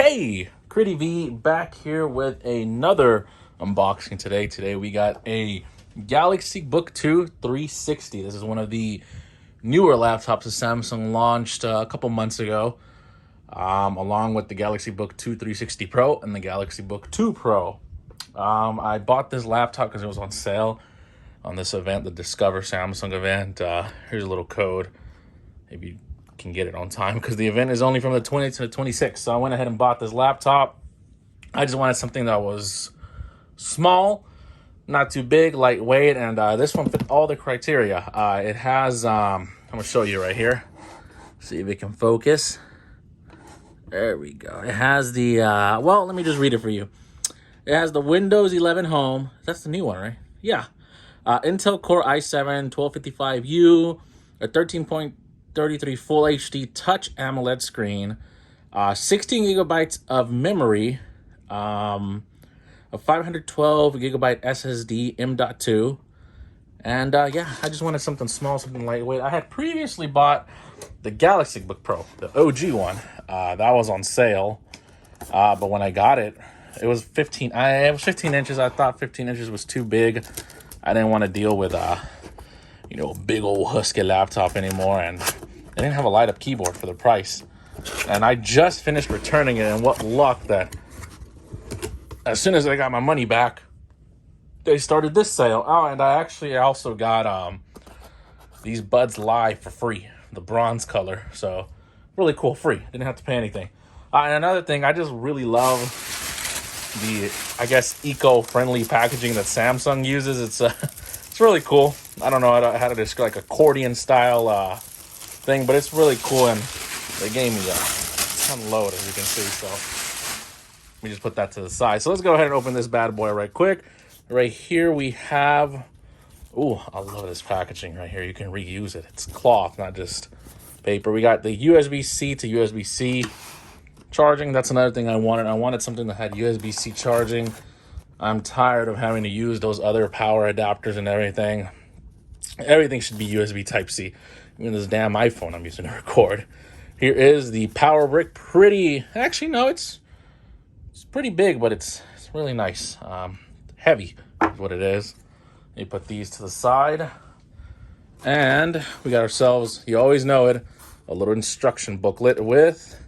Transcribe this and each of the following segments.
Hey, Critty V back here with another unboxing today. Today we got a Galaxy Book 2 360. This is one of the newer laptops that Samsung launched a couple months ago, along with the Galaxy Book 2 360 Pro and the Galaxy Book 2 Pro. I bought this laptop because it was on sale on this event, the Discover Samsung event. Here's a little code. Maybe you can get it on time because the event is only from the 20th to the 26th. So I went ahead and bought this laptop. I just wanted something that was small, not too big, lightweight, and this one fit all the criteria. It has, I'm going to show you right here. See if it can focus. There we go. It has the, well, let me just read it for you. It has the Windows 11 Home. That's the new one, right? Yeah. Intel Core i7-1255U, a 13.33 Full HD Touch AMOLED screen, 16 gigabytes of memory, a 512 gigabyte SSD M.2, and yeah, I just wanted something small, something lightweight. I had previously bought the Galaxy Book Pro, the OG one. That was on sale, but when I got it, it was 15 inches. I thought 15 inches was too big. I didn't want to deal with a big old husky laptop anymore, and they didn't have a light up keyboard for the price. And I just finished returning it, and what luck that as soon as I got my money back, they started this sale. Oh, and I also got these Buds Live for free, the bronze color. So really cool, free. Didn't have to pay anything. And another thing, I just really love the, I guess, eco-friendly packaging that Samsung uses. It's really cool. I don't know how to describe, like accordion style thing, but it's really cool, and they gave me it's unload, as you can see. So let me just put that to the side. So let's go ahead and open this bad boy right quick. Right here we have, oh, I love this packaging right here. You can reuse it. It's cloth, not just paper. We got the USB-C to USB-C charging. That's another thing I wanted. I wanted something that had USB-C charging. I'm tired of having to use those other power adapters and everything. Everything should be USB Type-C. Even this damn iPhone I'm using to record. Here is the power brick. Actually, no, it's pretty big, but it's really nice. Heavy is what it is. You put these to the side. And we got ourselves, you always know it, a little instruction booklet with,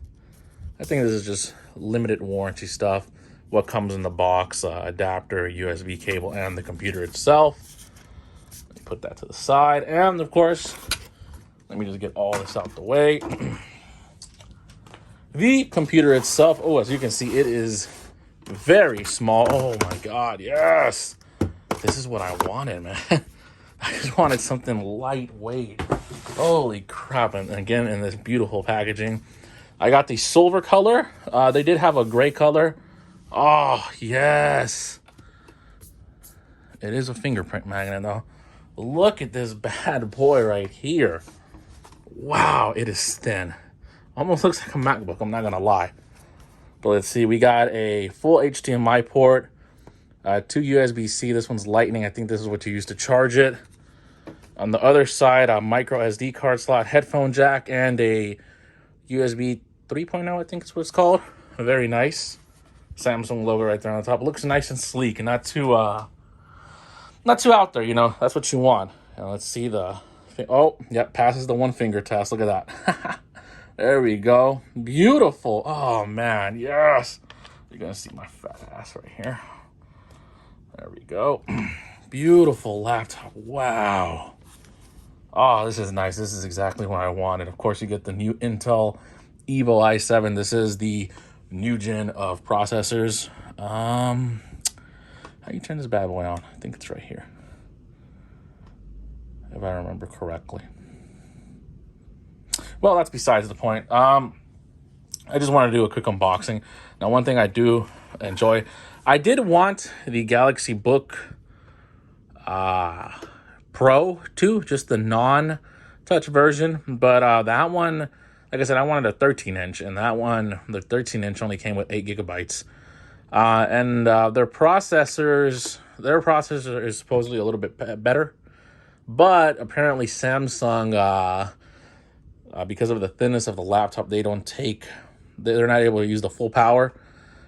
I think this is just limited warranty stuff. What comes in the box, adapter, USB cable, and the computer itself. Let me put that to the side. And of course, let me just get all this out the way. The computer itself, oh, as you can see, it is very small. Oh my God, yes. This is what I wanted, man. I just wanted something lightweight. Holy crap. And again, in this beautiful packaging. I got the silver color. They did have a gray color. Oh, yes. It is a fingerprint magnet, though. Look at this bad boy right here. Wow, it is thin. Almost looks like a MacBook, I'm not going to lie. But let's see, we got a full HDMI port, 2 USB-C. This one's Lightning. I think this is what you use to charge it. On the other side, a micro SD card slot, headphone jack, and a USB 3.0, I think is what it's called. Very nice. Samsung logo right there on the top. It looks nice and sleek and not too out there, That's what you want. And let's see the, oh, yep, passes the one finger test. Look at that. There we go. Beautiful. Oh man, yes. You're gonna see my fat ass right here. There we go. Beautiful laptop. Wow. Oh, this is nice. This is exactly what I wanted. Of course, you get the new Intel Evo i7. This is the new gen of processors. How do you turn this bad boy on? I think it's right here, if I remember correctly. Well, that's besides the point. I just want to do a quick unboxing. Now, one thing I do enjoy, I did want the Galaxy Book Pro too, just the non-touch version. But that one, like I said, I wanted a 13-inch, and that one, the 13-inch only came with 8 gigabytes. And their processor is supposedly a little bit better. But apparently Samsung, because of the thinness of the laptop, they don't take they're not able to use the full power.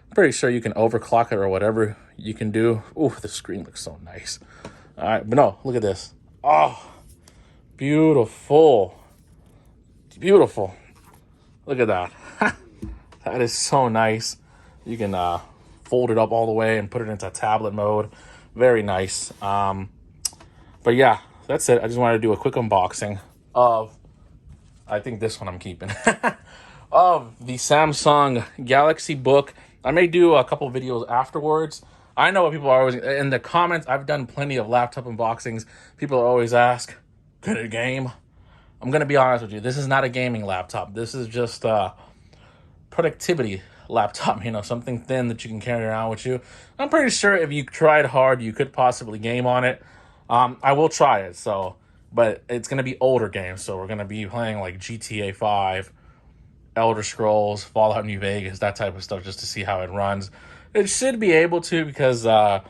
I'm pretty sure you can overclock it or whatever you can do. Ooh, the screen looks so nice. All right, but no, look at this. Oh, beautiful. Beautiful. Look at that. That is so nice. You can fold it up all the way and put it into tablet mode. Very nice. But yeah, that's it. I just wanted to do a quick unboxing of, I think this one I'm keeping, of the Samsung Galaxy Book. I may do a couple videos afterwards. I know what people are always, in the comments, I've done plenty of laptop unboxings. People always ask, could it game? I'm going to be honest with you. This is not a gaming laptop. This is just a productivity laptop, you know, something thin that you can carry around with you. I'm pretty sure if you tried hard, you could possibly game on it. I will try it, but it's going to be older games. So we're going to be playing like GTA 5, Elder Scrolls, Fallout New Vegas, that type of stuff, just to see how it runs. It should be able to, because the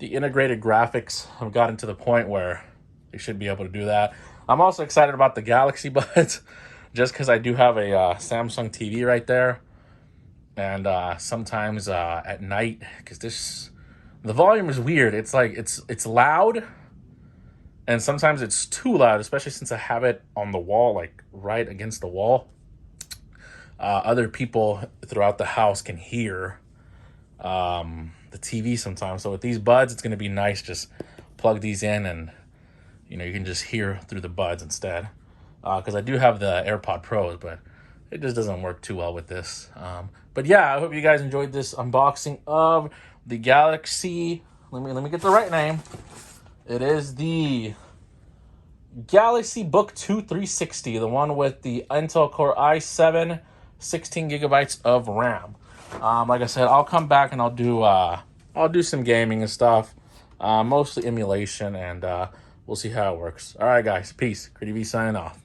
integrated graphics have gotten to the point where they should be able to do that. I'm also excited about the Galaxy Buds, just because I do have a Samsung TV right there. And sometimes at night, because the volume is weird. It's like, it's loud, and sometimes it's too loud, especially since I have it on the wall, like right against the wall. Other people throughout the house can hear the TV sometimes. So with these buds, it's going to be nice. Just plug these in and, you know, you can just hear through the buds instead. Because I do have the AirPod Pros, but it just doesn't work too well with this. But yeah, I hope you guys enjoyed this unboxing of the Galaxy. Let me get the right name. It is the Galaxy Book 2 360, the one with the Intel Core i7, 16 gigabytes of RAM. Like I said, I'll come back and I'll do some gaming and stuff, mostly emulation, and we'll see how it works. All right, guys, peace. Creative V signing off.